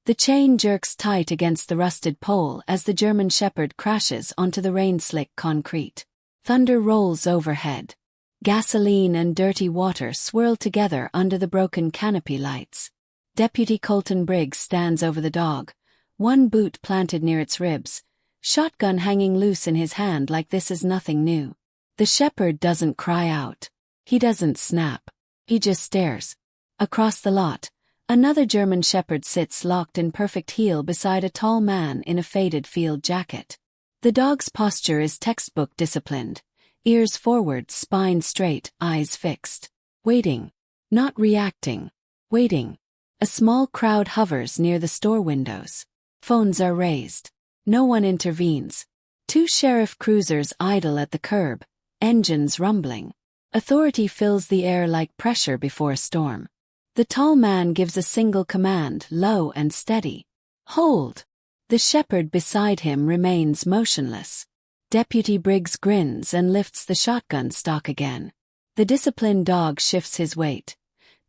The chain jerks tight against the rusted pole as the German Shepherd crashes onto the rain-slick concrete. Thunder rolls overhead. Gasoline and dirty water swirl together under the broken canopy lights. Deputy Colton Briggs stands over the dog, one boot planted near its ribs, shotgun hanging loose in his hand like this is nothing new. The shepherd doesn't cry out. He doesn't snap. He just stares. Across the lot, another German shepherd sits locked in perfect heel beside a tall man in a faded field jacket. The dog's posture is textbook disciplined, ears forward, spine straight, eyes fixed. Waiting. Not reacting. Waiting. A small crowd hovers near the store windows. Phones are raised. No one intervenes. Two sheriff cruisers idle at the curb, engines rumbling. Authority fills the air like pressure before a storm. The tall man gives a single command, low and steady. Hold. The shepherd beside him remains motionless. Deputy Briggs grins and lifts the shotgun stock again. The disciplined dog shifts his weight.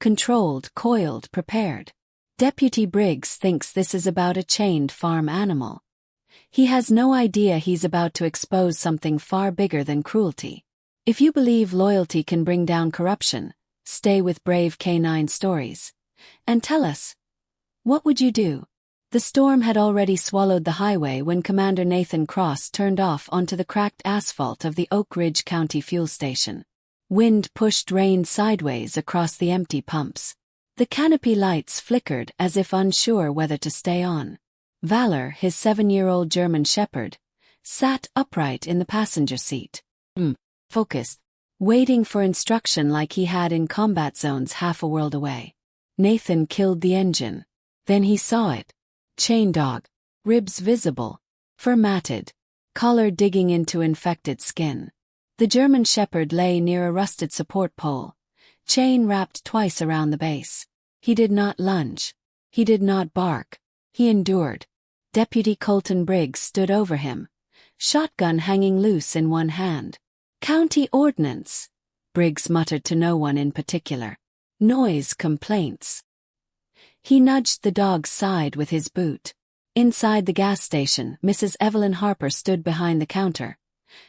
Controlled, coiled, prepared. Deputy Briggs thinks this is about a chained farm animal. He has no idea he's about to expose something far bigger than cruelty. If you believe loyalty can bring down corruption, stay with Brave Canine Stories. And tell us, what would you do? The storm had already swallowed the highway when Commander Nathan Cross turned off onto the cracked asphalt of the Oak Ridge County fuel station. Wind pushed rain sideways across the empty pumps. The canopy lights flickered as if unsure whether to stay on. Valor, his 7-year-old German shepherd, sat upright in the passenger seat. Focused. Waiting for instruction like he had in combat zones half a world away. Nathan killed the engine. Then he saw it. Chain dog. Ribs visible. Fur matted. Collar digging into infected skin. The German shepherd lay near a rusted support pole. Chain wrapped twice around the base. He did not lunge. He did not bark. He endured. Deputy Colton Briggs stood over him. Shotgun hanging loose in one hand. County ordnance. Briggs muttered to no one in particular. Noise complaints. He nudged the dog's side with his boot. Inside the gas station, Mrs. Evelyn Harper stood behind the counter,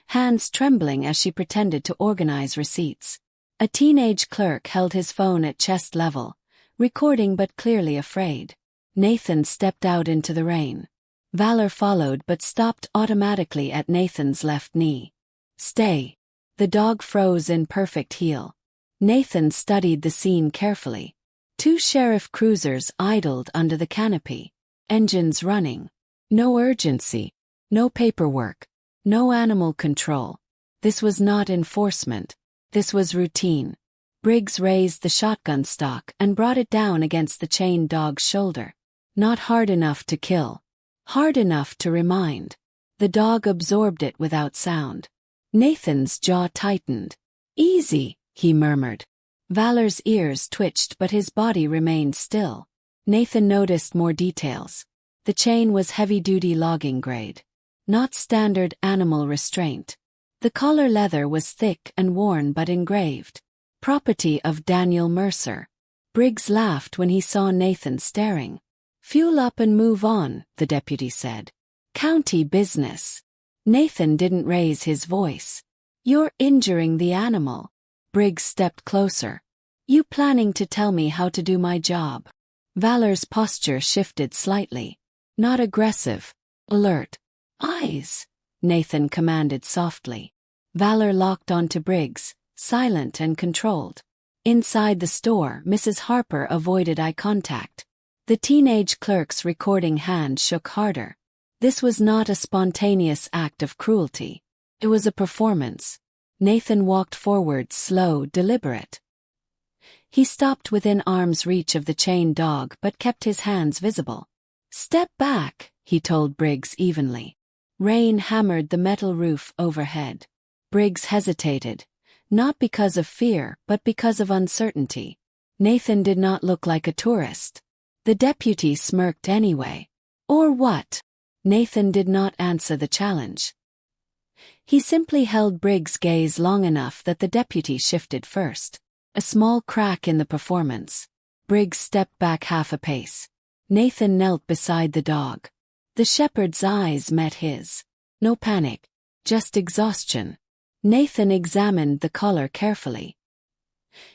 hands trembling as she pretended to organize receipts. A teenage clerk held his phone at chest level, recording but clearly afraid. Nathan stepped out into the rain. Valor followed but stopped automatically at Nathan's left knee. Stay. The dog froze in perfect heel. Nathan studied the scene carefully. Two sheriff cruisers idled under the canopy. Engines running. No urgency. No paperwork. No animal control. This was not enforcement. This was routine. Briggs raised the shotgun stock and brought it down against the chained dog's shoulder. Not hard enough to kill. Hard enough to remind. The dog absorbed it without sound. Nathan's jaw tightened. Easy, he murmured. Valor's ears twitched but his body remained still. Nathan noticed more details. The chain was heavy-duty logging grade. Not standard animal restraint. The collar leather was thick and worn but engraved. Property of Daniel Mercer. Briggs laughed when he saw Nathan staring. Fuel up and move on, the deputy said. County business. Nathan didn't raise his voice. You're injuring the animal. Briggs stepped closer. You planning to tell me how to do my job? Valor's posture shifted slightly. Not aggressive. Alert. Eyes. Nathan commanded softly. Valor locked onto Briggs, silent and controlled. Inside the store, Mrs. Harper avoided eye contact. The teenage clerk's recording hand shook harder. This was not a spontaneous act of cruelty. It was a performance. Nathan walked forward, slow, deliberate. He stopped within arm's reach of the chained dog but kept his hands visible. Step back, he told Briggs evenly. Rain hammered the metal roof overhead. Briggs hesitated, not because of fear but because of uncertainty. Nathan did not look like a tourist. The deputy smirked anyway. Or what? Nathan did not answer the challenge. He simply held Briggs' gaze long enough that the deputy shifted first. A small crack in the performance. Briggs stepped back half a pace. Nathan knelt beside the dog. The shepherd's eyes met his. No panic, just exhaustion. Nathan examined the collar carefully.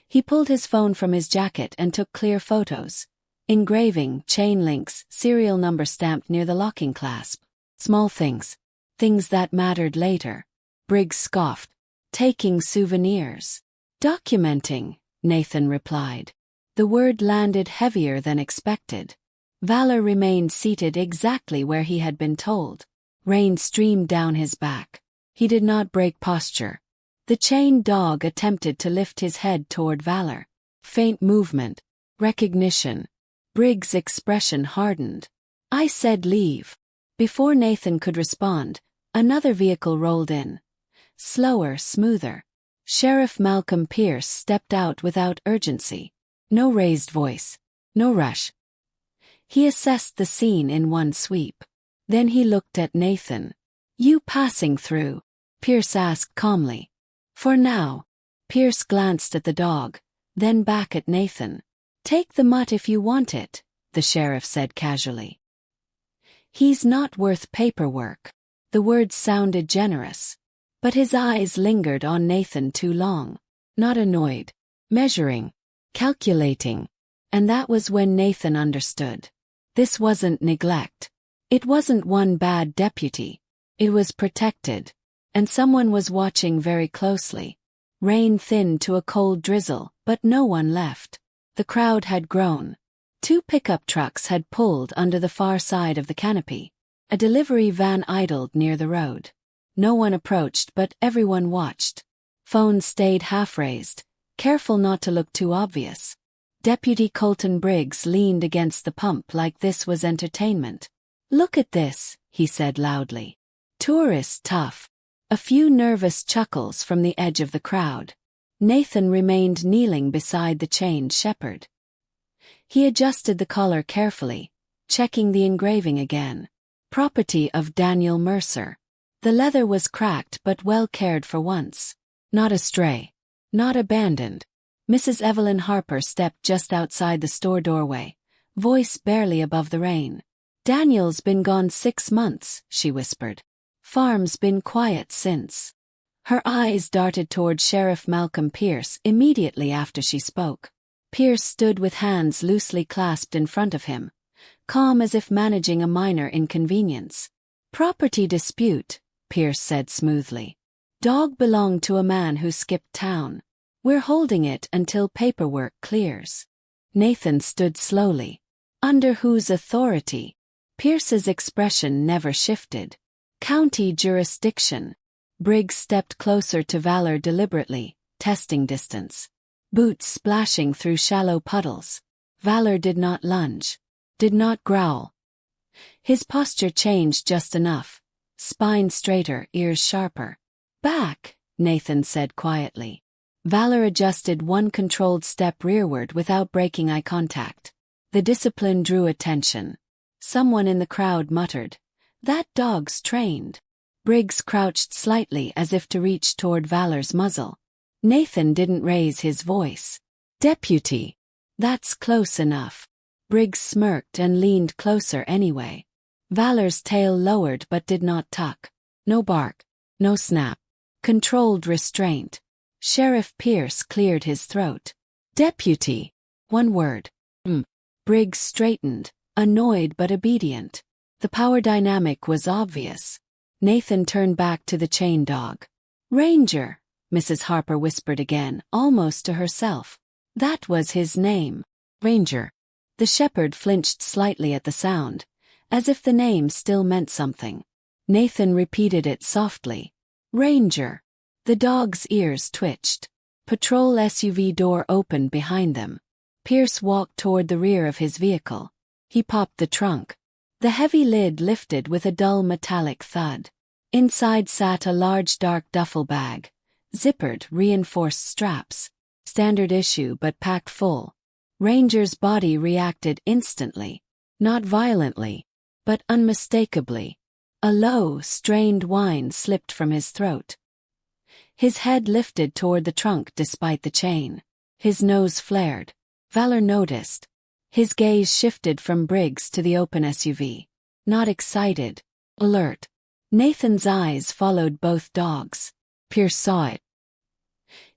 He pulled his phone from his jacket and took clear photos. Engraving, chain links, serial number stamped near the locking clasp. Small things. Things that mattered later. Briggs scoffed. Taking souvenirs. Documenting, Nathan replied. The word landed heavier than expected. Valor remained seated exactly where he had been told. Rain streamed down his back. He did not break posture. The chained dog attempted to lift his head toward Valor. Faint movement. Recognition. Briggs' expression hardened. I said leave. Before Nathan could respond, another vehicle rolled in. Slower, smoother. Sheriff Malcolm Pierce stepped out without urgency. No raised voice. No rush. He assessed the scene in one sweep. Then he looked at Nathan. You passing through? Pierce asked calmly. For now. Pierce glanced at the dog, then back at Nathan. Take the mutt if you want it, the sheriff said casually. He's not worth paperwork. The words sounded generous. But his eyes lingered on Nathan too long. Not annoyed. Measuring. Calculating. And that was when Nathan understood. This wasn't neglect. It wasn't one bad deputy. It was protected. And someone was watching very closely. Rain thinned to a cold drizzle, but no one left. The crowd had grown. 2 pickup trucks had pulled under the far side of the canopy. A delivery van idled near the road. No one approached, but everyone watched. Phones stayed half-raised, careful not to look too obvious. Deputy Colton Briggs leaned against the pump like this was entertainment. Look at this, he said loudly. Tourist tough. A few nervous chuckles from the edge of the crowd. Nathan remained kneeling beside the chained shepherd. He adjusted the collar carefully, checking the engraving again. Property of Daniel Mercer. The leather was cracked but well cared for once. Not a stray. Not abandoned. Mrs. Evelyn Harper stepped just outside the store doorway, voice barely above the rain. Daniel's been gone 6 months, she whispered. Farm's been quiet since. Her eyes darted toward Sheriff Malcolm Pierce immediately after she spoke. Pierce stood with hands loosely clasped in front of him, calm as if managing a minor inconvenience. Property dispute, Pierce said smoothly. Dog belonged to a man who skipped town. We're holding it until paperwork clears. Nathan stood slowly. Under whose authority? Pierce's expression never shifted. County jurisdiction. Briggs stepped closer to Valor deliberately, testing distance. Boots splashing through shallow puddles. Valor did not lunge. Did not growl. His posture changed just enough. Spine straighter, ears sharper. Back, Nathan said quietly. Valor adjusted one controlled step rearward without breaking eye contact. The discipline drew attention. Someone in the crowd muttered, "That dog's trained." Briggs crouched slightly as if to reach toward Valor's muzzle. Nathan didn't raise his voice. "Deputy." "That's close enough." Briggs smirked and leaned closer anyway. Valor's tail lowered but did not tuck. No bark. No snap. Controlled restraint. Sheriff Pierce cleared his throat. "Deputy." One word. Briggs straightened, annoyed but obedient. The power dynamic was obvious. Nathan turned back to the chain dog. "Ranger," Mrs. Harper whispered again, almost to herself. That was his name. Ranger. The shepherd flinched slightly at the sound, as if the name still meant something. Nathan repeated it softly. "Ranger." The dog's ears twitched. Patrol SUV door opened behind them. Pierce walked toward the rear of his vehicle. He popped the trunk. The heavy lid lifted with a dull metallic thud. Inside sat a large dark duffel bag, zippered, reinforced straps. Standard issue but packed full. Ranger's body reacted instantly. Not violently, but unmistakably. A low, strained whine slipped from his throat. His head lifted toward the trunk despite the chain. His nose flared. Valor noticed. His gaze shifted from Briggs to the open SUV. Not excited. Alert. Nathan's eyes followed both dogs. Pierce saw it.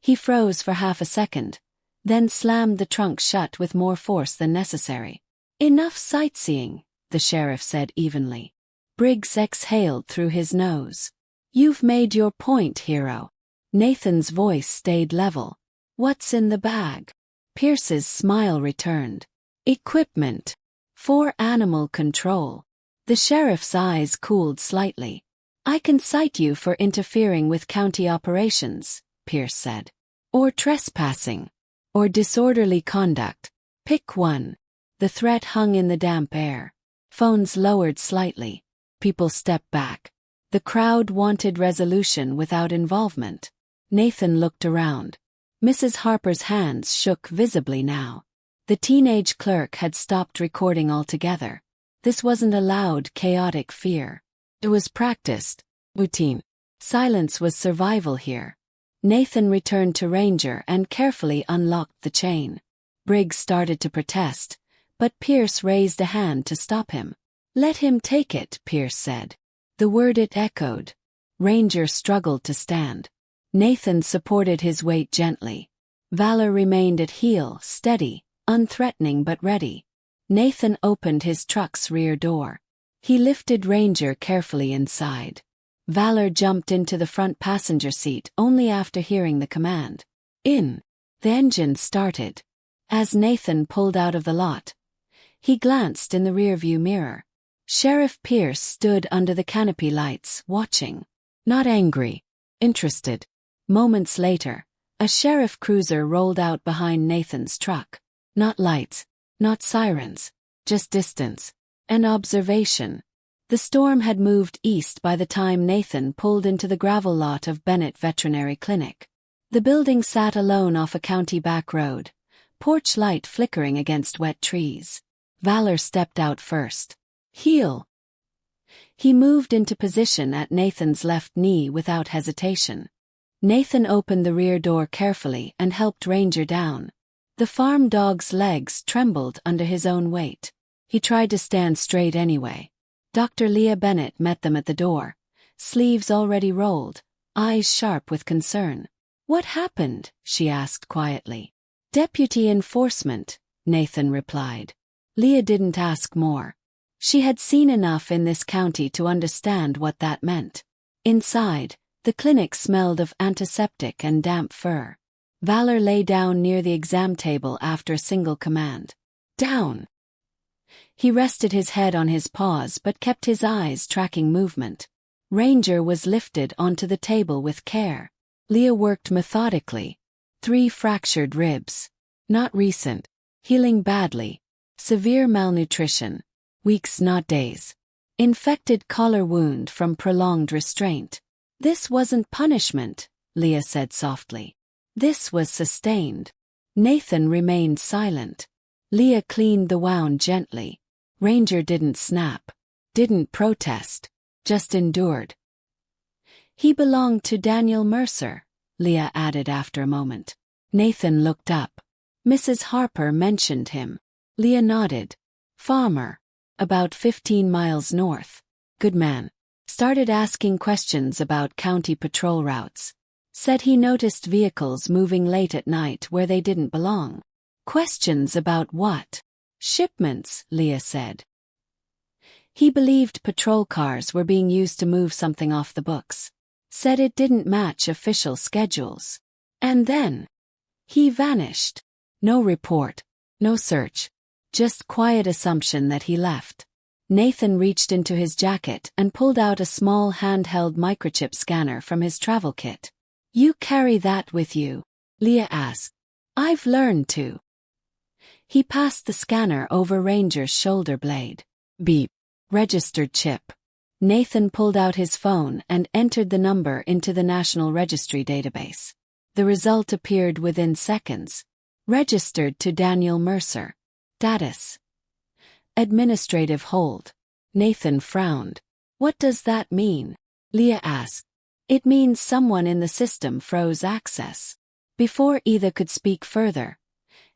He froze for half a second, then slammed the trunk shut with more force than necessary. Enough sightseeing, the sheriff said evenly. Briggs exhaled through his nose. You've made your point, hero. Nathan's voice stayed level. What's in the bag? Pierce's smile returned. Equipment. For animal control. The sheriff's eyes cooled slightly. I can cite you for interfering with county operations, Pierce said. Or trespassing. Or disorderly conduct. Pick one. The threat hung in the damp air. Phones lowered slightly. People stepped back. The crowd wanted resolution without involvement. Nathan looked around. Mrs. Harper's hands shook visibly now. The teenage clerk had stopped recording altogether. This wasn't a loud, chaotic fear. It was practiced, routine. Silence was survival here. Nathan returned to Ranger and carefully unlocked the chain. Briggs started to protest, but Pierce raised a hand to stop him. Let him take it, Pierce said. The word it echoed. Ranger struggled to stand. Nathan supported his weight gently. Valor remained at heel, steady, unthreatening but ready. Nathan opened his truck's rear door. He lifted Ranger carefully inside. Valor jumped into the front passenger seat only after hearing the command. In. The engine started. As Nathan pulled out of the lot, he glanced in the rearview mirror. Sheriff Pierce stood under the canopy lights, watching. Not angry. Interested. Moments later, a sheriff cruiser rolled out behind Nathan's truck. Not lights. Not sirens. Just distance. An observation. The storm had moved east by the time Nathan pulled into the gravel lot of Bennett Veterinary Clinic. The building sat alone off a county back road, porch light flickering against wet trees. Valor stepped out first. Heel. He moved into position at Nathan's left knee without hesitation. Nathan opened the rear door carefully and helped Ranger down. The farm dog's legs trembled under his own weight. He tried to stand straight anyway. Dr. Leah Bennett met them at the door, sleeves already rolled, eyes sharp with concern. What happened? She asked quietly. Deputy enforcement, Nathan replied. Leah didn't ask more. She had seen enough in this county to understand what that meant. Inside, the clinic smelled of antiseptic and damp fur. Valor lay down near the exam table after a single command. Down. He rested his head on his paws but kept his eyes tracking movement. Ranger was lifted onto the table with care. Leah worked methodically. 3 fractured ribs. Not recent. Healing badly. Severe malnutrition. Weeks not days. Infected collar wound from prolonged restraint. This wasn't punishment, Leah said softly. This was sustained. Nathan remained silent. Leah cleaned the wound gently. Ranger didn't snap. Didn't protest. Just endured. He belonged to Daniel Mercer, Leah added after a moment. Nathan looked up. Mrs. Harper mentioned him. Leah nodded. Farmer. About 15 miles north. Good man. Started asking questions about county patrol routes. Said he noticed vehicles moving late at night where they didn't belong. Questions about what? Shipments, Leah said. He believed patrol cars were being used to move something off the books. Said it didn't match official schedules. And then he vanished. No report. No search. Just quiet assumption that he left. Nathan reached into his jacket and pulled out a small handheld microchip scanner from his travel kit. You carry that with you? Leah asked. I've learned to. He passed the scanner over Ranger's shoulder blade. Beep. Registered chip. Nathan pulled out his phone and entered the number into the National Registry database. The result appeared within seconds. Registered to Daniel Mercer. Status. Administrative hold. Nathan frowned. What does that mean? Leah asked. It means someone in the system froze access. Before either could speak further,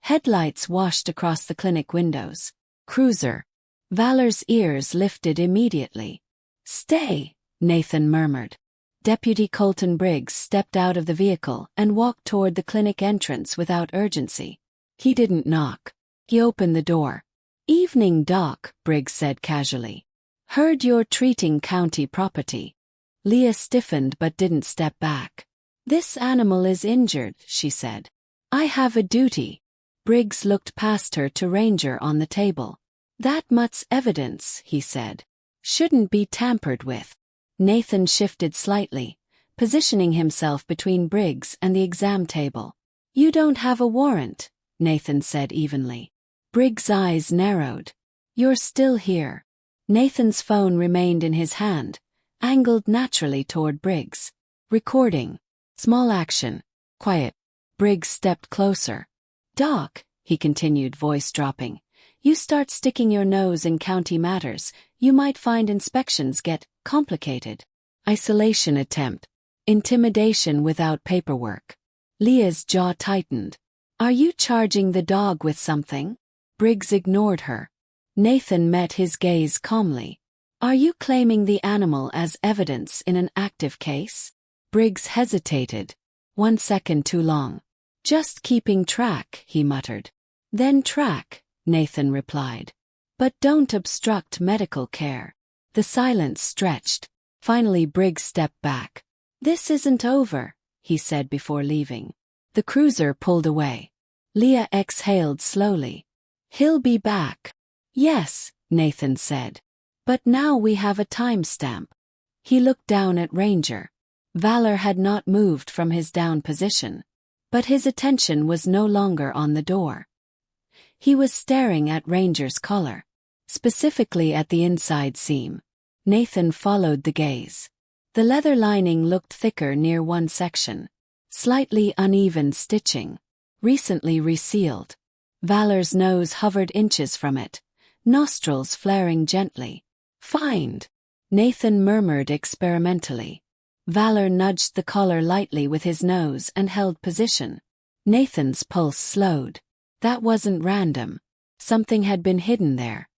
Headlights washed across the clinic windows. Cruiser. Valor's ears lifted immediately. "Stay," Nathan murmured. Deputy Colton Briggs stepped out of the vehicle and walked toward the clinic entrance without urgency. He didn't knock. He opened the door. "Evening, Doc," Briggs said casually. "Heard you're treating county property." Leah stiffened but didn't step back. "This animal is injured," she said. "I have a duty." Briggs looked past her to Ranger on the table. "That much evidence," he said. "Shouldn't be tampered with." Nathan shifted slightly, positioning himself between Briggs and the exam table. "You don't have a warrant," Nathan said evenly. Briggs' eyes narrowed. "You're still here." Nathan's phone remained in his hand, angled naturally toward Briggs. "Recording. Small action. Quiet." Briggs stepped closer. "Doc," he continued, voice dropping, "you start sticking your nose in county matters, you might find inspections get complicated. Isolation attempt. Intimidation without paperwork." Leah's jaw tightened. "Are you charging the dog with something?" Briggs ignored her. Nathan met his gaze calmly. "Are you claiming the animal as evidence in an active case?" Briggs hesitated. 1 second too long. "Just keeping track," he muttered. "Then track," Nathan replied. "But don't obstruct medical care." The silence stretched. Finally Briggs stepped back. "This isn't over," he said before leaving. The cruiser pulled away. Leah exhaled slowly. "He'll be back." "Yes," Nathan said. "But now we have a timestamp." He looked down at Ranger. Valor had not moved from his down position, but his attention was no longer on the door. He was staring at Ranger's collar, specifically at the inside seam. Nathan followed the gaze. The leather lining looked thicker near one section. Slightly uneven stitching. Recently resealed. Valor's nose hovered inches from it, nostrils flaring gently. "Find," Nathan murmured experimentally. Valor nudged the collar lightly with his nose and held position. Nathan's pulse slowed. That wasn't random. Something had been hidden there.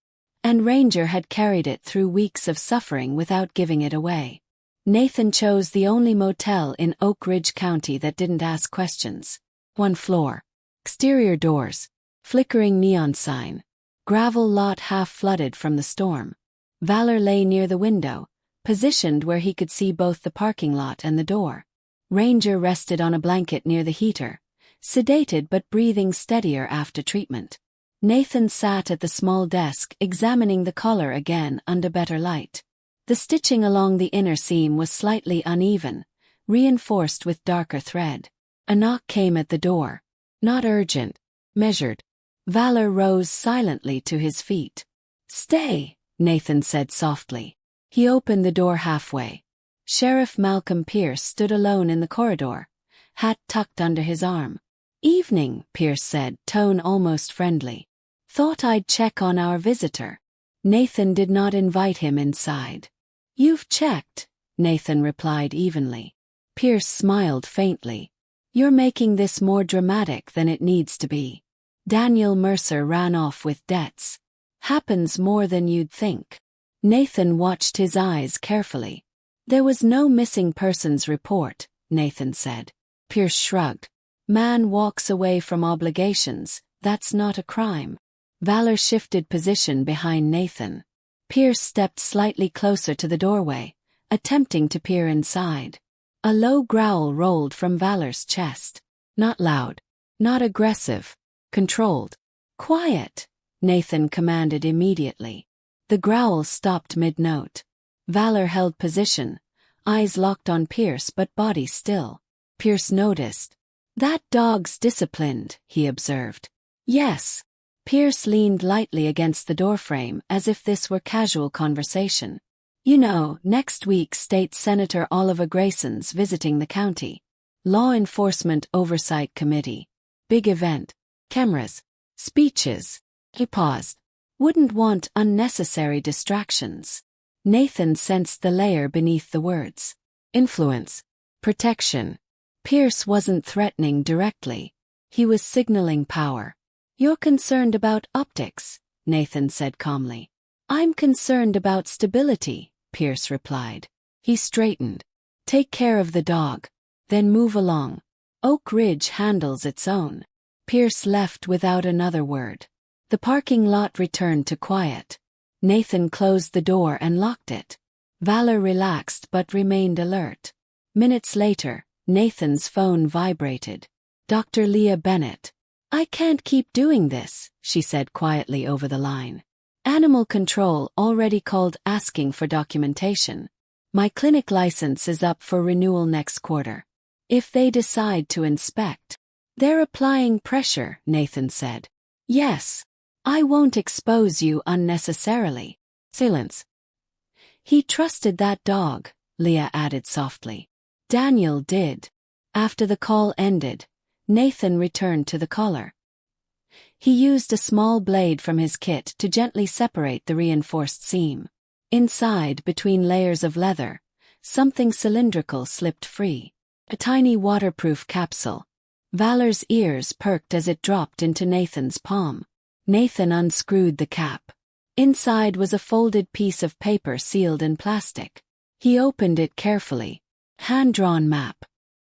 And Ranger had carried it through weeks of suffering without giving it away. Nathan chose the only motel in Oak Ridge County that didn't ask questions. 1 floor. Exterior doors. Flickering neon sign. Gravel lot half flooded from the storm. Valor lay near the window, positioned where he could see both the parking lot and the door. Ranger rested on a blanket near the heater, sedated but breathing steadier after treatment. Nathan sat at the small desk examining the collar again under better light. The stitching along the inner seam was slightly uneven, reinforced with darker thread. A knock came at the door. Not urgent. Measured. Valor rose silently to his feet. "Stay," Nathan said softly. He opened the door halfway. Sheriff Malcolm Pierce stood alone in the corridor, hat tucked under his arm. "Evening," Pierce said, tone almost friendly. "Thought I'd check on our visitor." Nathan did not invite him inside. "You've checked," Nathan replied evenly. Pierce smiled faintly. "You're making this more dramatic than it needs to be. Daniel Mercer ran off with debts. Happens more than you'd think." Nathan watched his eyes carefully. "There was no missing persons report," Nathan said. Pierce shrugged. "Man walks away from obligations, that's not a crime." Valor shifted position behind Nathan. Pierce stepped slightly closer to the doorway, attempting to peer inside. A low growl rolled from Valor's chest. Not loud. Not aggressive. Controlled. "Quiet," Nathan commanded immediately. The growl stopped mid-note. Valor held position, eyes locked on Pierce but body still. Pierce noticed. "That dog's disciplined," he observed. "Yes." Pierce leaned lightly against the doorframe as if this were casual conversation. "You know, next week State Senator Oliver Grayson's visiting the county. Law Enforcement Oversight Committee. Big event. Cameras. Speeches." He paused. "Wouldn't want unnecessary distractions." Nathan sensed the layer beneath the words. Influence. Protection. Pierce wasn't threatening directly. He was signaling power. You're concerned about optics, Nathan said calmly. I'm concerned about stability, Pierce replied. He straightened. Take care of the dog. Then move along. Oak Ridge handles its own. Pierce left without another word. The parking lot returned to quiet. Nathan closed the door and locked it. Valor relaxed but remained alert. Minutes later, Nathan's phone vibrated. Dr. Leah Bennett. I can't keep doing this, she said quietly over the line. Animal Control already called asking for documentation. My clinic license is up for renewal next quarter. If they decide to inspect, they're applying pressure, Nathan said. Yes. I won't expose you unnecessarily. Silence. He trusted that dog, Leah added softly. Daniel did. After the call ended, Nathan returned to the collar. He used a small blade from his kit to gently separate the reinforced seam. Inside, between layers of leather, something cylindrical slipped free. A tiny waterproof capsule. Valor's ears perked as it dropped into Nathan's palm. Nathan unscrewed the cap. Inside was a folded piece of paper sealed in plastic. He opened it carefully. Hand-drawn map.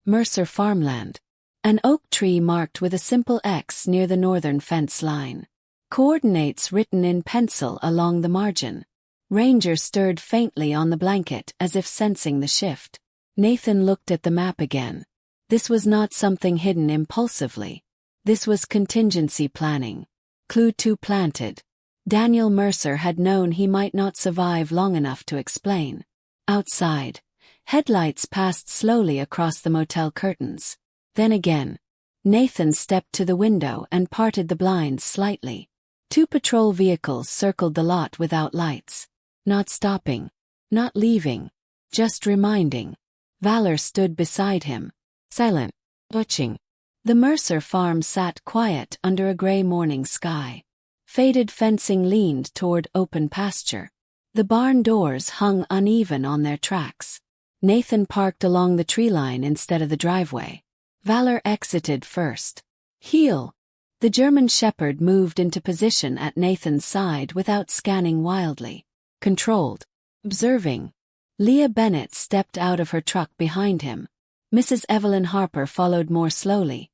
Mercer farmland. An oak tree marked with a simple X near the northern fence line. Coordinates written in pencil along the margin. Ranger stirred faintly on the blanket as if sensing the shift. Nathan looked at the map again. This was not something hidden impulsively. This was contingency planning. Clue 2 planted. Daniel Mercer had known he might not survive long enough to explain. Outside, headlights passed slowly across the motel curtains. Then again, Nathan stepped to the window and parted the blinds slightly. 2 patrol vehicles circled the lot without lights. Not stopping. Not leaving. Just reminding. Valor stood beside him. Silent. Watching. The Mercer farm sat quiet under a gray morning sky. Faded fencing leaned toward open pasture. The barn doors hung uneven on their tracks. Nathan parked along the tree line instead of the driveway. Valor exited first. Heel. The German Shepherd moved into position at Nathan's side without scanning wildly. Controlled. Observing. Leah Bennett stepped out of her truck behind him. Mrs. Evelyn Harper followed more slowly,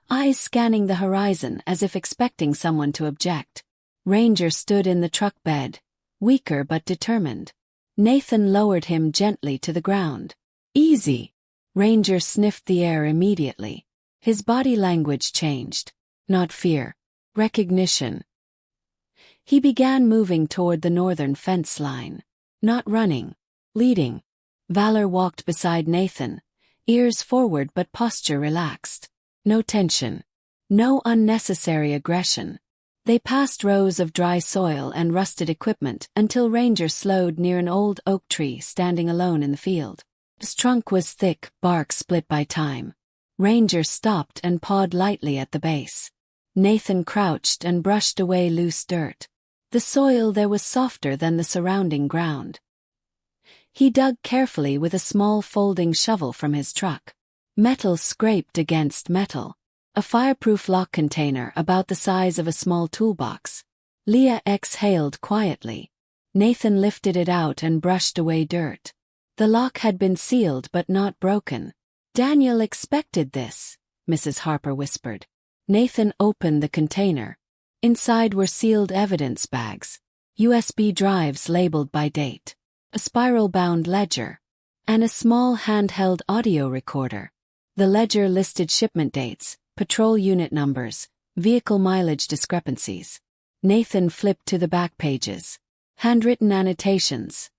eyes scanning the horizon as if expecting someone to object. Ranger stood in the truck bed, weaker but determined. Nathan lowered him gently to the ground. Easy. Ranger sniffed the air immediately. His body language changed. Not fear. Recognition. He began moving toward the northern fence line. Not running. Leading. Valor walked beside Nathan, ears forward but posture relaxed. No tension. No unnecessary aggression. They passed rows of dry soil and rusted equipment until Ranger slowed near an old oak tree standing alone in the field. Its trunk was thick, bark split by time. Ranger stopped and pawed lightly at the base. Nathan crouched and brushed away loose dirt. The soil there was softer than the surrounding ground. He dug carefully with a small folding shovel from his truck. Metal scraped against metal. A fireproof lock container about the size of a small toolbox. Leah exhaled quietly. Nathan lifted it out and brushed away dirt. The lock had been sealed but not broken. Daniel expected this, Mrs. Harper whispered. Nathan opened the container. Inside were sealed evidence bags, USB drives labeled by date, a spiral-bound ledger, and a small handheld audio recorder. The ledger listed shipment dates, patrol unit numbers, vehicle mileage discrepancies. Nathan flipped to the back pages. Handwritten annotations.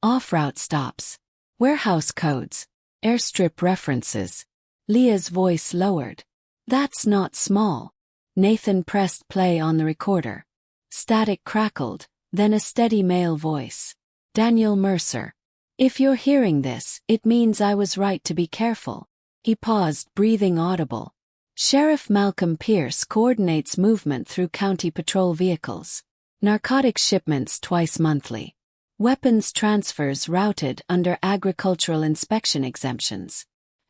Off-route stops. Warehouse codes. Airstrip references. Leah's voice lowered. That's not small. Nathan pressed play on the recorder. Static crackled, then a steady male voice. Daniel Mercer. If you're hearing this, it means I was right to be careful. He paused, breathing audible. Sheriff Malcolm Pierce coordinates movement through county patrol vehicles. Narcotics shipments twice monthly. Weapons transfers routed under agricultural inspection exemptions.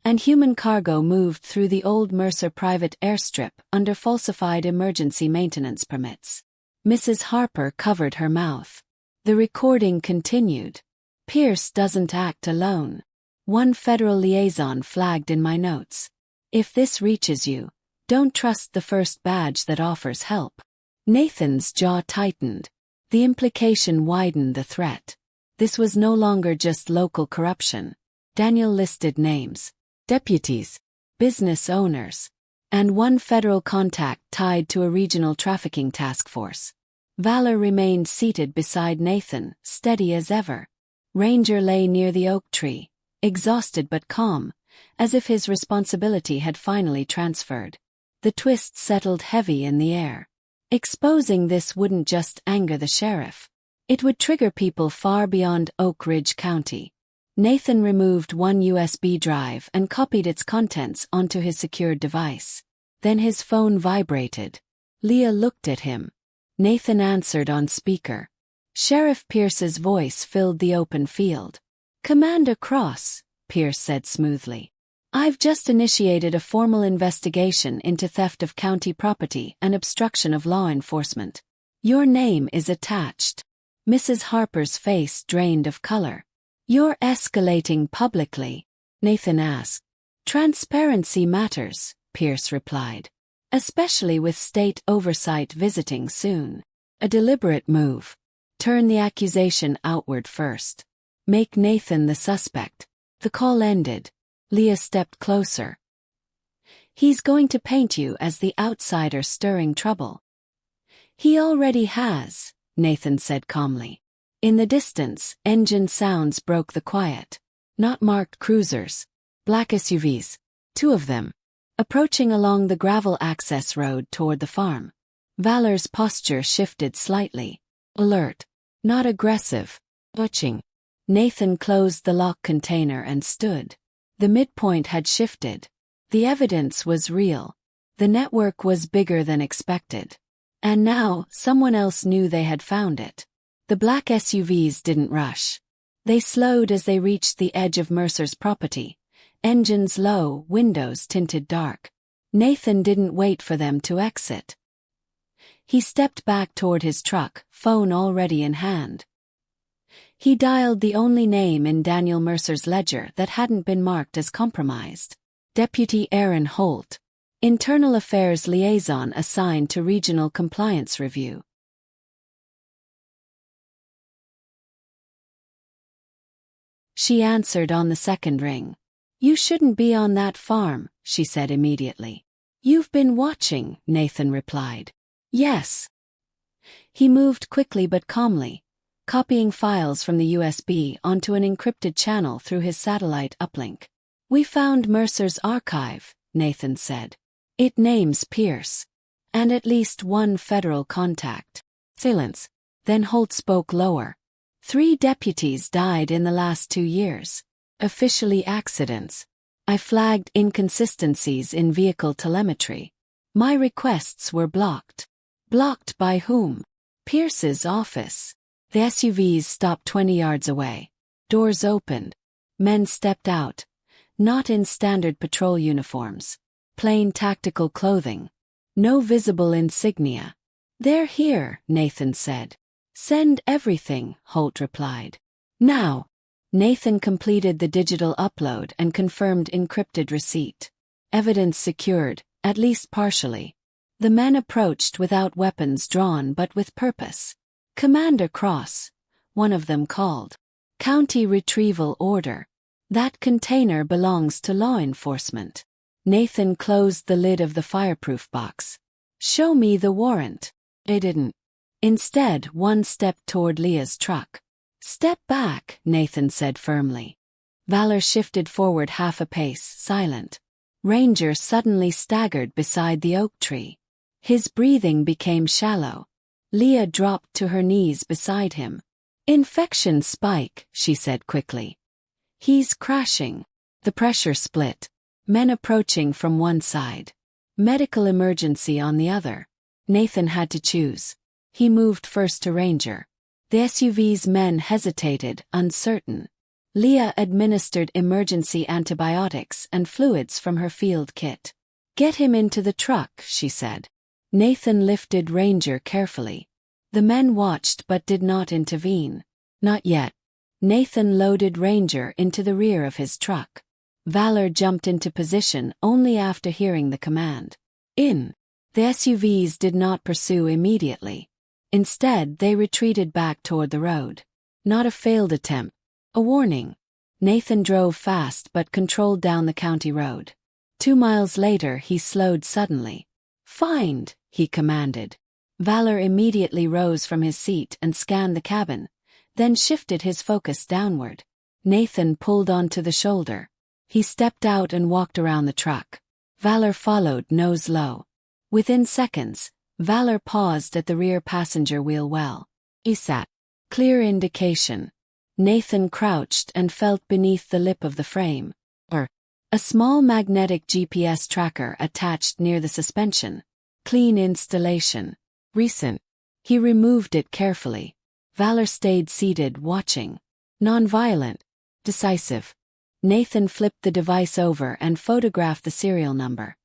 and human cargo moved through the old Mercer private airstrip under falsified emergency maintenance permits. Mrs. Harper covered her mouth. The recording continued. Pierce doesn't act alone. One federal liaison flagged in my notes. If this reaches you, don't trust the first badge that offers help. Nathan's jaw tightened. The implication widened the threat. This was no longer just local corruption. Daniel listed names, deputies, business owners, and one federal contact tied to a regional trafficking task force. Valor remained seated beside Nathan, steady as ever. Ranger lay near the oak tree, exhausted but calm, as if his responsibility had finally transferred. The twist settled heavy in the air. Exposing this wouldn't just anger the sheriff. It would trigger people far beyond Oak Ridge County. Nathan removed one USB drive and copied its contents onto his secured device. Then his phone vibrated. Leah looked at him. Nathan answered on speaker. Sheriff Pierce's voice filled the open field. Commander Cross, Pierce said smoothly. I've just initiated a formal investigation into theft of county property and obstruction of law enforcement. Your name is attached. Mrs. Harper's face drained of color. You're escalating publicly, Nathan asked. Transparency matters, Pierce replied. Especially with state oversight visiting soon. A deliberate move. Turn the accusation outward first. Make Nathan the suspect. The call ended. Leah stepped closer. He's going to paint you as the outsider stirring trouble. He already has, Nathan said calmly. In the distance, engine sounds broke the quiet. Not marked cruisers. Black SUVs. 2 of them. Approaching along the gravel access road toward the farm. Valor's posture shifted slightly. Alert. Not aggressive. Butching. Nathan closed the lock container and stood. The midpoint had shifted. The evidence was real. The network was bigger than expected. And now, someone else knew they had found it. The black SUVs didn't rush. They slowed as they reached the edge of Mercer's property. Engines low, windows tinted dark. Nathan didn't wait for them to exit. He stepped back toward his truck, phone already in hand. He dialed the only name in Daniel Mercer's ledger that hadn't been marked as compromised. Deputy Aaron Holt, Internal Affairs Liaison assigned to Regional Compliance Review. She answered on the second ring. You shouldn't be on that farm, she said immediately. You've been watching, Nathan replied. Yes. He moved quickly but calmly, copying files from the USB onto an encrypted channel through his satellite uplink. We found Mercer's archive, Nathan said. It names Pierce. And at least one federal contact. Silence. Then Holt spoke lower. 3 deputies died in the last 2 years. Officially accidents. I flagged inconsistencies in vehicle telemetry. My requests were blocked. Blocked by whom? Pierce's office. The SUVs stopped 20 yards away. Doors opened. Men stepped out. Not in standard patrol uniforms. Plain tactical clothing. No visible insignia. They're here, Nathan said. Send everything, Holt replied. Now. Nathan completed the digital upload and confirmed encrypted receipt. Evidence secured, at least partially. The men approached without weapons drawn but with purpose. Commander Cross, one of them called. County Retrieval Order. That container belongs to law enforcement. Nathan closed the lid of the fireproof box. Show me the warrant. They didn't. Instead, one stepped toward Leah's truck. Step back, Nathan said firmly. Valor shifted forward half a pace, silent. Ranger suddenly staggered beside the oak tree. His breathing became shallow. Leah dropped to her knees beside him. Infection spike, she said quickly. He's crashing. The pressure split. Men approaching from one side. Medical emergency on the other. Nathan had to choose. He moved first to Ranger. The SUV's men hesitated, uncertain. Leah administered emergency antibiotics and fluids from her field kit. "Get him into the truck," she said. Nathan lifted Ranger carefully. The men watched but did not intervene. Not yet. Nathan loaded Ranger into the rear of his truck. Valor jumped into position only after hearing the command. "In." The SUVs did not pursue immediately. Instead, they retreated back toward the road. Not a failed attempt. A warning. Nathan drove fast but controlled down the county road. 2 miles later he slowed suddenly. "Find," he commanded. Valor immediately rose from his seat and scanned the cabin, then shifted his focus downward. Nathan pulled onto the shoulder. He stepped out and walked around the truck. Valor followed, nose low. Within seconds, Valor paused at the rear passenger wheel well. He sat. Clear indication. Nathan crouched and felt beneath the lip of the frame. A small magnetic GPS tracker attached near the suspension. Clean installation. Recent. He removed it carefully. Valor stayed seated, watching. Nonviolent. Decisive. Nathan flipped the device over and photographed the serial number.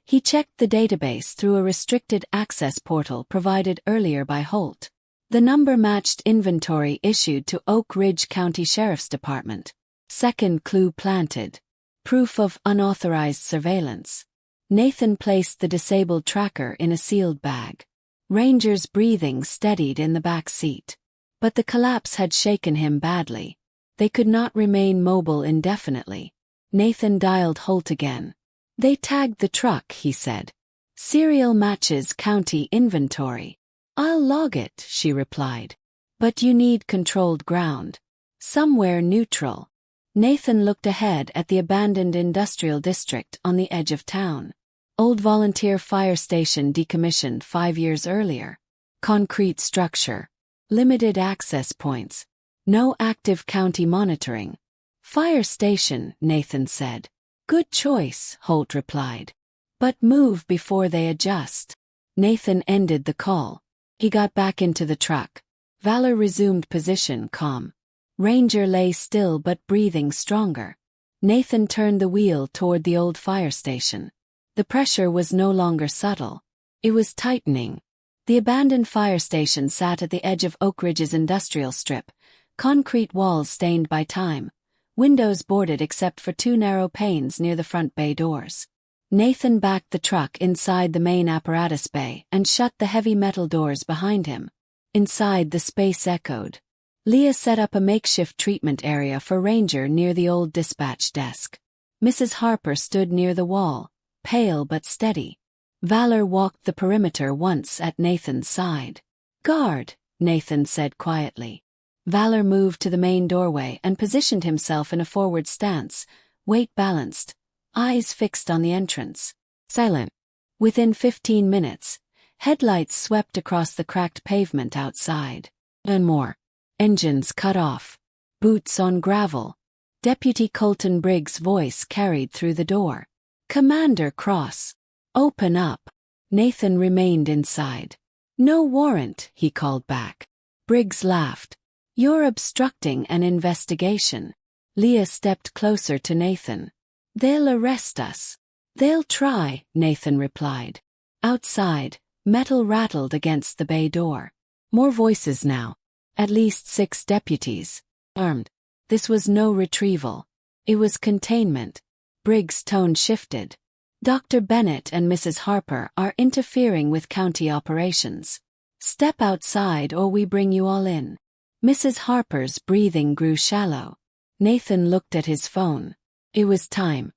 He checked the database through a restricted access portal provided earlier by Holt. The number matched inventory issued to Oak Ridge County Sheriff's Department. Second clue planted. Proof of unauthorized surveillance. Nathan placed the disabled tracker in a sealed bag. Ranger's breathing steadied in the back seat. But the collapse had shaken him badly. They could not remain mobile indefinitely. Nathan dialed Holt again. "They tagged the truck," he said. "Serial matches county inventory." "I'll log it," she replied. "But you need controlled ground. Somewhere neutral." Nathan looked ahead at the abandoned industrial district on the edge of town. Old volunteer fire station decommissioned 5 years earlier. Concrete structure. Limited access points. No active county monitoring. "Fire station," Nathan said. "Good choice," Holt replied. "But move before they adjust." Nathan ended the call. He got back into the truck. Valor resumed position, calm. Ranger lay still but breathing stronger. Nathan turned the wheel toward the old fire station. The pressure was no longer subtle. It was tightening. The abandoned fire station sat at the edge of Oak Ridge's industrial strip, concrete walls stained by time, windows boarded except for 2 narrow panes near the front bay doors. Nathan backed the truck inside the main apparatus bay and shut the heavy metal doors behind him. Inside, the space echoed. Leah set up a makeshift treatment area for Ranger near the old dispatch desk. Mrs. Harper stood near the wall, pale but steady. Valor walked the perimeter once at Nathan's side. "Guard," Nathan said quietly. Valor moved to the main doorway and positioned himself in a forward stance, weight balanced, eyes fixed on the entrance. Silent. Within 15 minutes, headlights swept across the cracked pavement outside. And more. Engines cut off. Boots on gravel. Deputy Colton Briggs' voice carried through the door. "Commander Cross. Open up." Nathan remained inside. "No warrant," he called back. Briggs laughed. "You're obstructing an investigation." Leah stepped closer to Nathan. "They'll arrest us." "They'll try," Nathan replied. Outside, metal rattled against the bay door. More voices now. At least 6 deputies. Armed. This was no retrieval. It was containment. Briggs' tone shifted. "Dr. Bennett and Mrs. Harper are interfering with county operations. Step outside or we bring you all in." Mrs. Harper's breathing grew shallow. Nathan looked at his phone. It was time.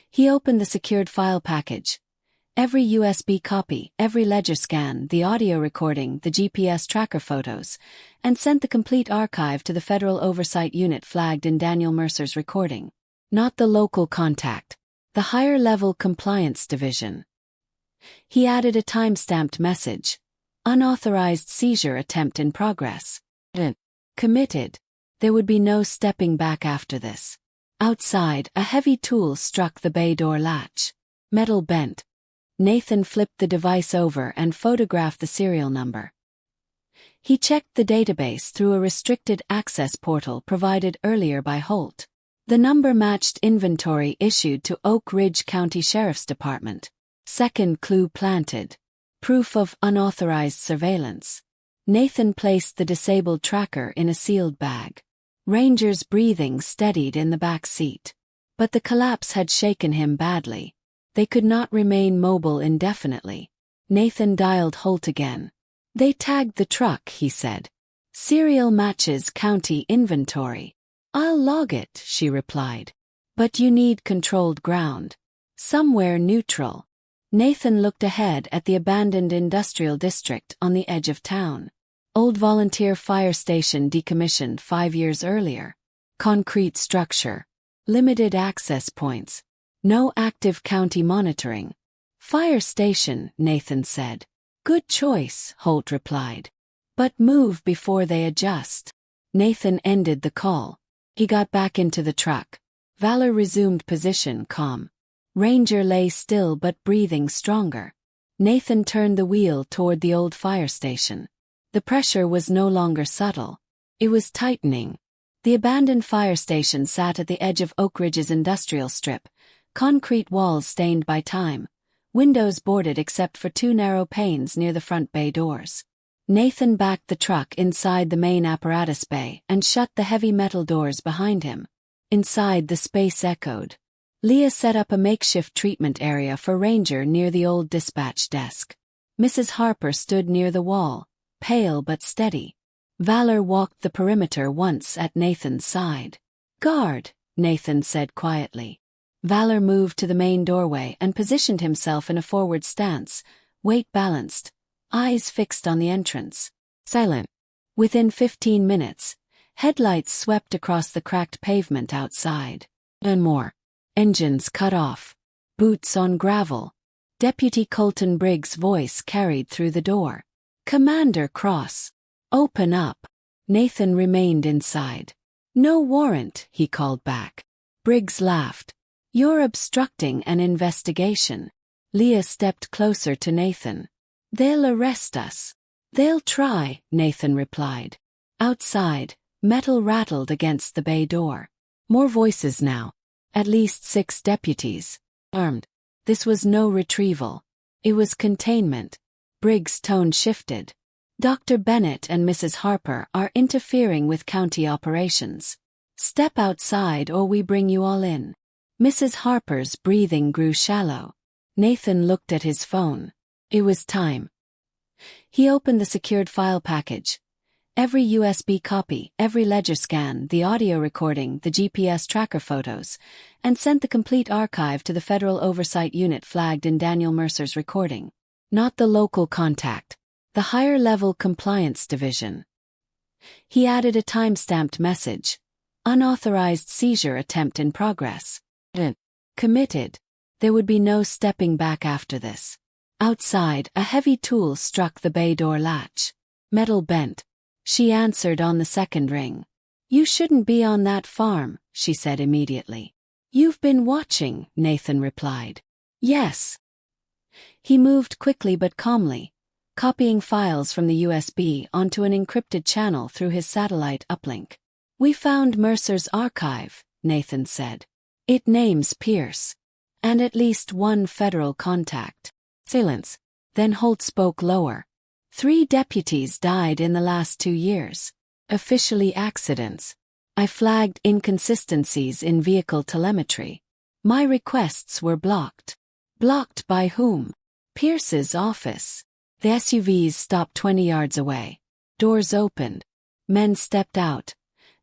He opened the secured file package. Every USB copy, every ledger scan, the audio recording, the GPS tracker photos, and sent the complete archive to the Federal Oversight Unit flagged in Daniel Mercer's recording. Not the local contact. The higher-level compliance division. He added a time-stamped message. "Unauthorized seizure attempt in progress." Committed. There would be no stepping back after this. Outside, a heavy tool struck the bay door latch. Metal bent. Nathan flipped the device over and photographed the serial number. He checked the database through a restricted access portal provided earlier by Holt. The number matched inventory issued to Oak Ridge County Sheriff's Department. Second clue planted. Proof of unauthorized surveillance. Nathan placed the disabled tracker in a sealed bag. Ranger's breathing steadied in the back seat. But the collapse had shaken him badly. They could not remain mobile indefinitely. Nathan dialed Holt again. They tagged the truck, he said. Serial matches county inventory. I'll log it, she replied. But you need controlled ground. Somewhere neutral. Nathan looked ahead at the abandoned industrial district on the edge of town. Old volunteer fire station decommissioned 5 years earlier. Concrete structure. Limited access points. No active county monitoring. Fire station, Nathan said. Good choice, Holt replied. But move before they adjust. Nathan ended the call. He got back into the truck. Valor resumed position, calm. Ranger lay still but breathing stronger. Nathan turned the wheel toward the old fire station. The pressure was no longer subtle. It was tightening. The abandoned fire station sat at the edge of Oak Ridge's industrial strip, concrete walls stained by time, windows boarded except for 2 narrow panes near the front bay doors. Nathan backed the truck inside the main apparatus bay and shut the heavy metal doors behind him. Inside, the space echoed. Leah set up a makeshift treatment area for Ranger near the old dispatch desk. Mrs. Harper stood near the wall, pale but steady. Valor walked the perimeter once at Nathan's side. Guard, Nathan said quietly. Valor moved to the main doorway and positioned himself in a forward stance, weight balanced, eyes fixed on the entrance. Silent. Within 15 minutes, headlights swept across the cracked pavement outside. And more. Engines cut off. Boots on gravel. Deputy Colton Briggs' voice carried through the door. Commander Cross. Open up. Nathan remained inside. No warrant, he called back. Briggs laughed. You're obstructing an investigation. Leah stepped closer to Nathan. They'll arrest us. They'll try, Nathan replied. Outside, metal rattled against the bay door. More voices now. At least 6 deputies. Armed. This was no retrieval. It was containment. Briggs' tone shifted. Dr. Bennett and Mrs. Harper are interfering with county operations. Step outside or we bring you all in. Mrs. Harper's breathing grew shallow. Nathan looked at his phone. It was time. He opened the secured file package. Every USB copy, every ledger scan, the audio recording, the GPS tracker photos, and sent the complete archive to the Federal Oversight Unit flagged in Daniel Mercer's recording. Not the local contact. The higher-level compliance division. He added a time-stamped message. Unauthorized seizure attempt in progress. Committed. There would be no stepping back after this. Outside, a heavy tool struck the bay door latch. Metal bent. She answered on the second ring. You shouldn't be on that farm, she said immediately. You've been watching, Nathan replied. Yes. He moved quickly but calmly, copying files from the USB onto an encrypted channel through his satellite uplink. We found Mercer's archive, Nathan said. It names Pierce. And at least one federal contact. Silence. Then Holt spoke lower. 3 deputies died in the last 2 years. Officially accidents. I flagged inconsistencies in vehicle telemetry. My requests were blocked. Blocked by whom? Pierce's office. The SUVs stopped 20 yards away. Doors opened. Men stepped out.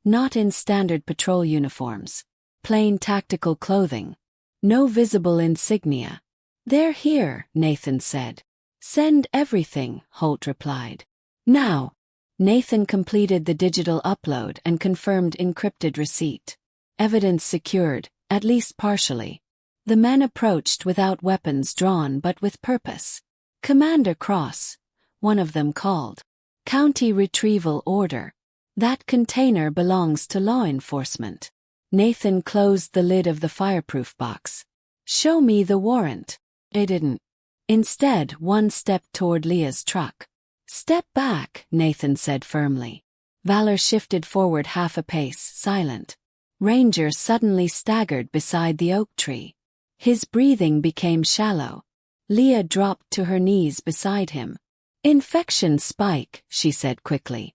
Not in standard patrol uniforms. Plain tactical clothing. No visible insignia. They're here, Nathan said. Send everything, Holt replied. Now. Nathan completed the digital upload and confirmed encrypted receipt. Evidence secured, at least partially. The men approached without weapons drawn but with purpose. Commander Cross, one of them called. County retrieval order. That container belongs to law enforcement. Nathan closed the lid of the fireproof box. Show me the warrant. They didn't. Instead, one stepped toward Leah's truck. Step back, Nathan said firmly. Valor shifted forward half a pace, silent. Ranger suddenly staggered beside the oak tree. His breathing became shallow. Leah dropped to her knees beside him. Infection spike, she said quickly.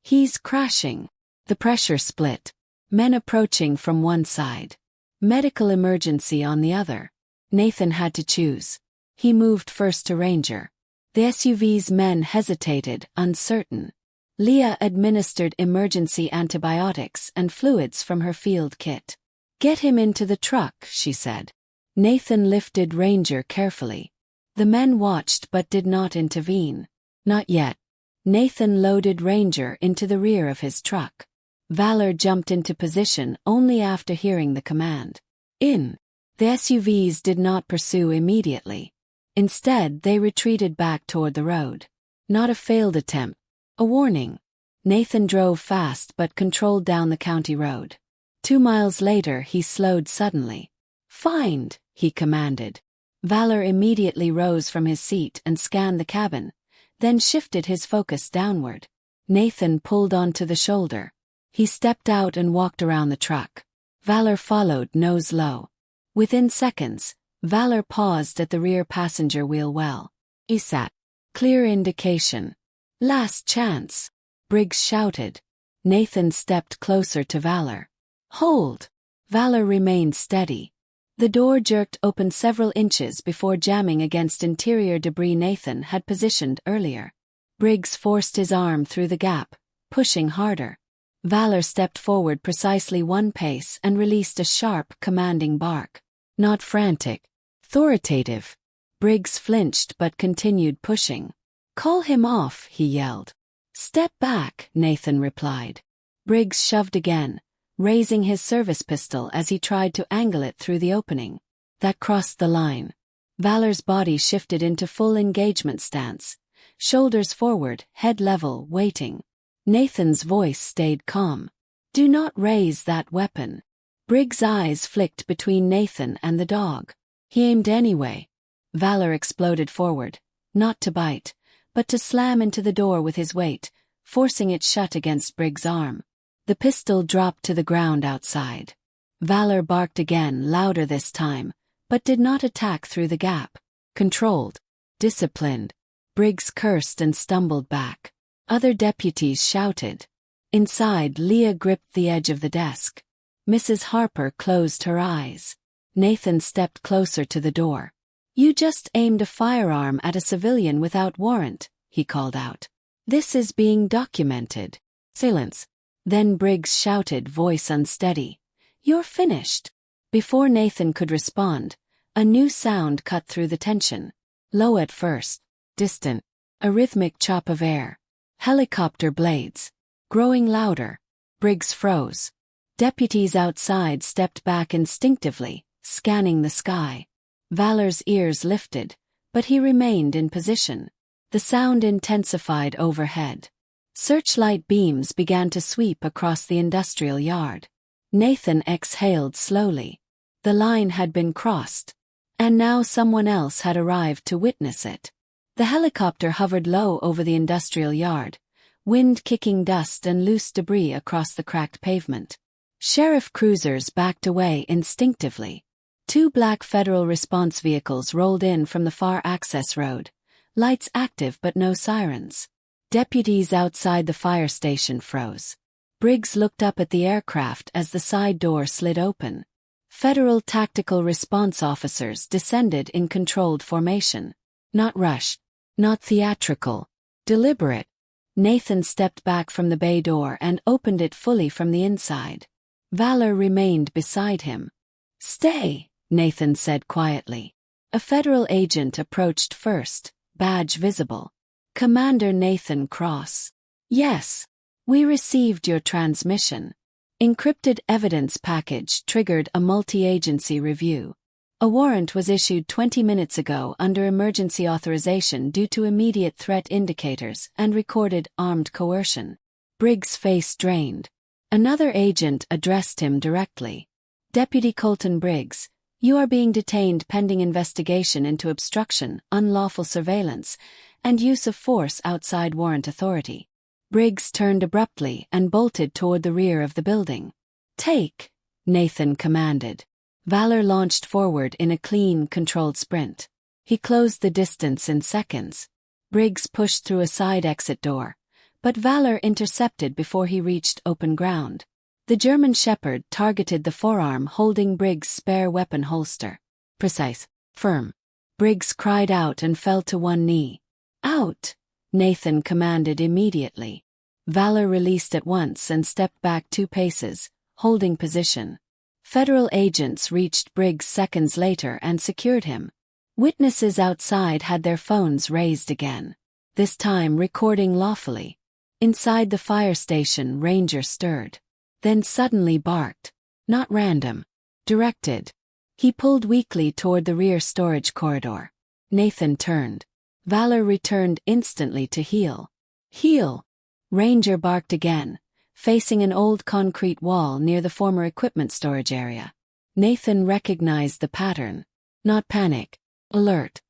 He's crashing. The pressure split. Men approaching from one side. Medical emergency on the other. Nathan had to choose. He moved first to Ranger. The SUV's men hesitated, uncertain. Leah administered emergency antibiotics and fluids from her field kit. Get him into the truck, she said. Nathan lifted Ranger carefully. The men watched but did not intervene. Not yet. Nathan loaded Ranger into the rear of his truck. Valor jumped into position only after hearing the command. In. The SUVs did not pursue immediately. Instead, they retreated back toward the road. Not a failed attempt. A warning. Nathan drove fast but controlled down the county road. 2 miles later, he slowed suddenly. Find, he commanded. Valor immediately rose from his seat and scanned the cabin, then shifted his focus downward. Nathan pulled onto the shoulder. He stepped out and walked around the truck. Valor followed, nose low. Within seconds, Valor paused at the rear passenger wheel well. He sat. Clear indication. Last chance, Briggs shouted. Nathan stepped closer to Valor. Hold. Valor remained steady. The door jerked open several inches before jamming against interior debris Nathan had positioned earlier. Briggs forced his arm through the gap, pushing harder. Valor stepped forward precisely 1 pace and released a sharp, commanding bark. Not frantic. Authoritative. Briggs flinched but continued pushing. Call him off, he yelled. Step back, Nathan replied. Briggs shoved again, raising his service pistol as he tried to angle it through the opening. That crossed the line. Valor's body shifted into full engagement stance, shoulders forward, head level, waiting. Nathan's voice stayed calm. Do not raise that weapon. Briggs' eyes flicked between Nathan and the dog. He aimed anyway. Valor exploded forward, not to bite, but to slam into the door with his weight, forcing it shut against Briggs' arm. The pistol dropped to the ground outside. Valor barked again, louder this time, but did not attack through the gap. Controlled. Disciplined. Briggs cursed and stumbled back. Other deputies shouted. Inside, Leah gripped the edge of the desk. Mrs. Harper closed her eyes. Nathan stepped closer to the door. You just aimed a firearm at a civilian without warrant, he called out. This is being documented. Silence. Then Briggs shouted, voice unsteady. You're finished. Before Nathan could respond, a new sound cut through the tension. Low at first, distant, a rhythmic chop of air. Helicopter blades. Growing louder. Briggs froze. Deputies outside stepped back instinctively, scanning the sky. Valor's ears lifted, but he remained in position. The sound intensified overhead. Searchlight beams began to sweep across the industrial yard. Nathan exhaled slowly. The line had been crossed. And now someone else had arrived to witness it. The helicopter hovered low over the industrial yard, wind kicking dust and loose debris across the cracked pavement. Sheriff cruisers backed away instinctively. 2 black federal response vehicles rolled in from the far access road, lights active but no sirens. Deputies outside the fire station froze. Briggs looked up at the aircraft as the side door slid open. Federal tactical response officers descended in controlled formation. Not rushed. Not theatrical. Deliberate. Nathan stepped back from the bay door and opened it fully from the inside. Valor remained beside him. Stay, Nathan said quietly. A federal agent approached first, badge visible. Commander Nathan Cross. Yes. We received your transmission. Encrypted evidence package triggered a multi-agency review. A warrant was issued 20 minutes ago under emergency authorization due to immediate threat indicators and recorded armed coercion. Briggs' face drained. Another agent addressed him directly. Deputy Colton Briggs, you are being detained pending investigation into obstruction, unlawful surveillance, and use of force outside warrant authority. Briggs turned abruptly and bolted toward the rear of the building. "Take," Nathan commanded. Valor launched forward in a clean, controlled sprint. He closed the distance in seconds. Briggs pushed through a side exit door, but Valor intercepted before he reached open ground. The German Shepherd targeted the forearm holding Briggs' spare weapon holster. "Precise. Firm." Briggs cried out and fell to one knee. "Out," Nathan commanded immediately. Valor released at once and stepped back 2 paces, holding position. Federal agents reached Briggs seconds later and secured him. Witnesses outside had their phones raised again, this time recording lawfully. Inside the fire station, Ranger stirred. Then suddenly barked. Not random. Directed. He pulled weakly toward the rear storage corridor. Nathan turned. Valor returned instantly to heel. "Heel!" Ranger barked again, facing an old concrete wall near the former equipment storage area. Nathan recognized the pattern. Not panic. Alert.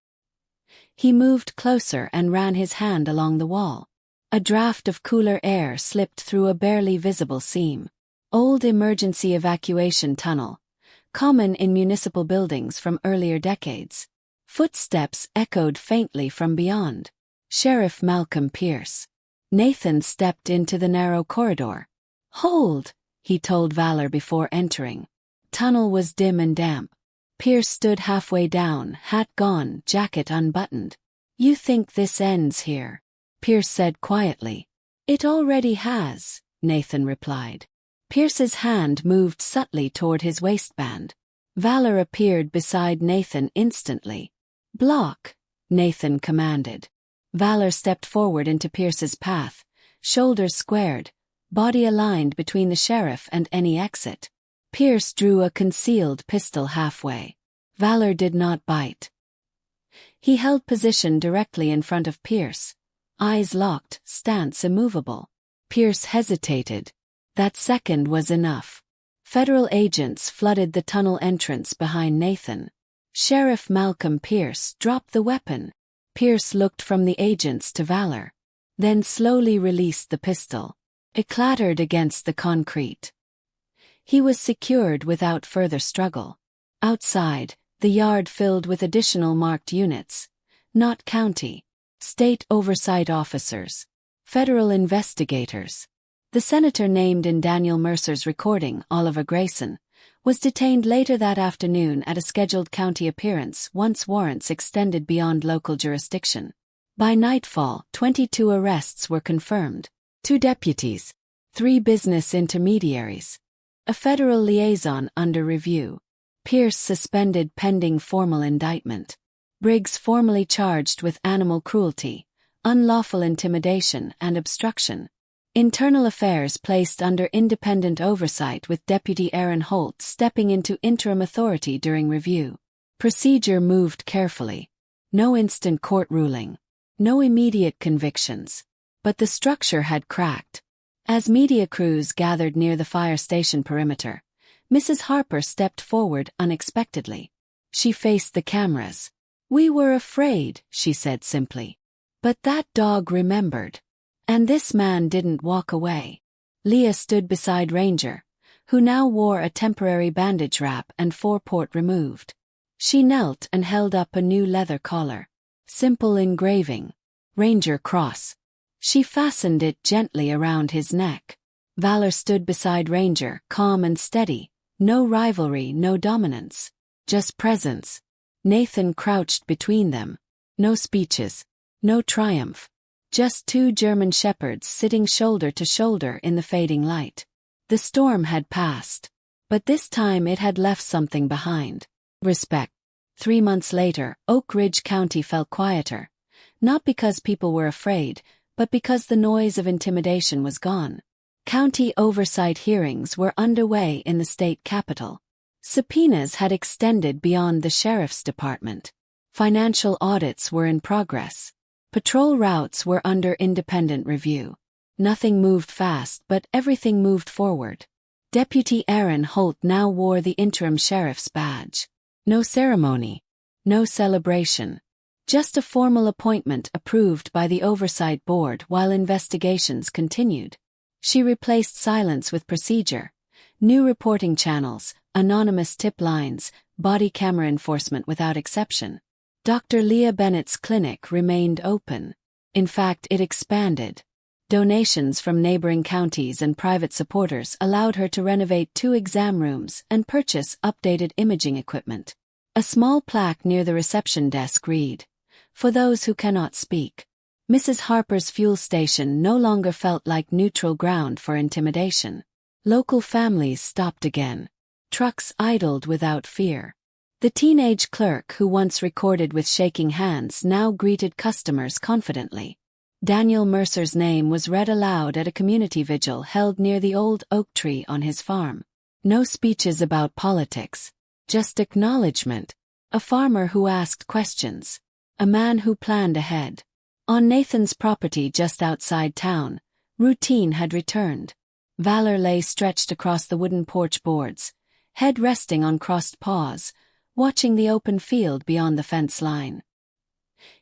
He moved closer and ran his hand along the wall. A draft of cooler air slipped through a barely visible seam. Old emergency evacuation tunnel, common in municipal buildings from earlier decades. Footsteps echoed faintly from beyond. Sheriff Malcolm Pierce. Nathan stepped into the narrow corridor. "Hold," he told Valor before entering. Tunnel was dim and damp. Pierce stood halfway down, hat gone, jacket unbuttoned. "You think this ends here?" Pierce said quietly. "It already has," Nathan replied. Pierce's hand moved subtly toward his waistband. Valor appeared beside Nathan instantly. "Block," Nathan commanded. Valor stepped forward into Pierce's path, shoulders squared, body aligned between the sheriff and any exit. Pierce drew a concealed pistol halfway. Valor did not bite. He held position directly in front of Pierce, eyes locked, stance immovable. Pierce hesitated. That second was enough. Federal agents flooded the tunnel entrance behind Nathan. Sheriff Malcolm Pierce dropped the weapon. Pierce looked from the agents to Valor, then slowly released the pistol. It clattered against the concrete. He was secured without further struggle. Outside, the yard filled with additional marked units. Not county, state oversight officers, federal investigators. The senator named in Daniel Mercer's recording, Oliver Grayson, was detained later that afternoon at a scheduled county appearance once warrants extended beyond local jurisdiction. By nightfall, 22 arrests were confirmed. 2 deputies, 3 business intermediaries, a federal liaison under review. Pierce suspended pending formal indictment. Briggs formally charged with animal cruelty, unlawful intimidation, and obstruction. Internal Affairs placed under independent oversight with Deputy Aaron Holt stepping into interim authority during review. Procedure moved carefully. No instant court ruling. No immediate convictions. But the structure had cracked. As media crews gathered near the fire station perimeter, Mrs. Harper stepped forward unexpectedly. She faced the cameras. "We were afraid," she said simply. "But that dog remembered. And this man didn't walk away." Leah stood beside Ranger, who now wore a temporary bandage wrap and foreport removed. She knelt and held up a new leather collar. Simple engraving. Ranger Cross. She fastened it gently around his neck. Valor stood beside Ranger, calm and steady. No rivalry, no dominance. Just presence. Nathan crouched between them. No speeches. No triumph. Just 2 German shepherds sitting shoulder to shoulder in the fading light. The storm had passed. But this time it had left something behind. Respect. 3 months later, Oak Ridge County felt quieter. Not because people were afraid, but because the noise of intimidation was gone. County oversight hearings were underway in the state capitol. Subpoenas had extended beyond the sheriff's department. Financial audits were in progress. Patrol routes were under independent review. Nothing moved fast, but everything moved forward. Deputy Aaron Holt now wore the interim sheriff's badge. No ceremony. No celebration. Just a formal appointment approved by the Oversight Board while investigations continued. She replaced silence with procedure. New reporting channels, anonymous tip lines, body camera enforcement without exception. Dr. Leah Bennett's clinic remained open. In fact, it expanded. Donations from neighboring counties and private supporters allowed her to renovate 2 exam rooms and purchase updated imaging equipment. A small plaque near the reception desk read, "For those who cannot speak." Mrs. Harper's fuel station no longer felt like neutral ground for intimidation. Local families stopped again. Trucks idled without fear. The teenage clerk who once recorded with shaking hands now greeted customers confidently. Daniel Mercer's name was read aloud at a community vigil held near the old oak tree on his farm. No speeches about politics, just acknowledgement. A farmer who asked questions. A man who planned ahead. On Nathan's property just outside town, routine had returned. Valor lay stretched across the wooden porch boards, head resting on crossed paws, watching the open field beyond the fence line.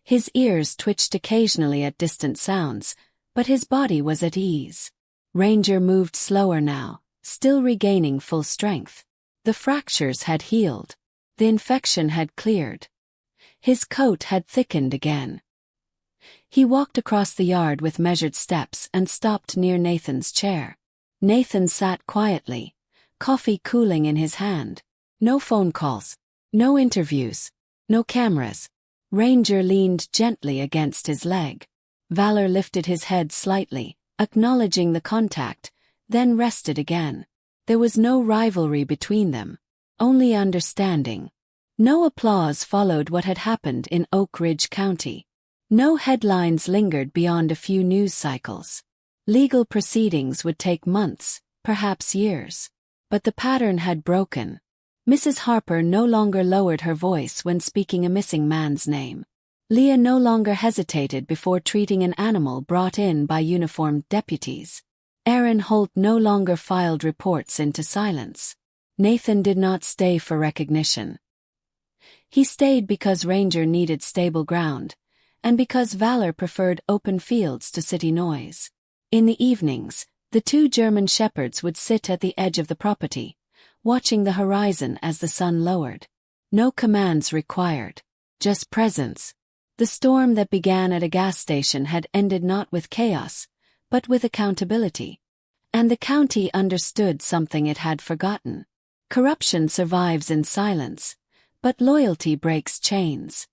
His ears twitched occasionally at distant sounds, but his body was at ease. Ranger moved slower now, still regaining full strength. The fractures had healed. The infection had cleared. His coat had thickened again. He walked across the yard with measured steps and stopped near Nathan's chair. Nathan sat quietly, coffee cooling in his hand. No phone calls. No interviews. No cameras. Ranger leaned gently against his leg. Valor lifted his head slightly, acknowledging the contact, then rested again. There was no rivalry between them, only understanding. No applause followed what had happened in Oak Ridge County. No headlines lingered beyond a few news cycles. Legal proceedings would take months, perhaps years. But the pattern had broken. Mrs. Harper no longer lowered her voice when speaking a missing man's name. Leah no longer hesitated before treating an animal brought in by uniformed deputies. Aaron Holt no longer filed reports into silence. Nathan did not stay for recognition. He stayed because Ranger needed stable ground, and because Valor preferred open fields to city noise. In the evenings, the 2 German shepherds would sit at the edge of the property, watching the horizon as the sun lowered. No commands required, just presence. The storm that began at a gas station had ended not with chaos, but with accountability. And the county understood something it had forgotten. Corruption survives in silence, but loyalty breaks chains.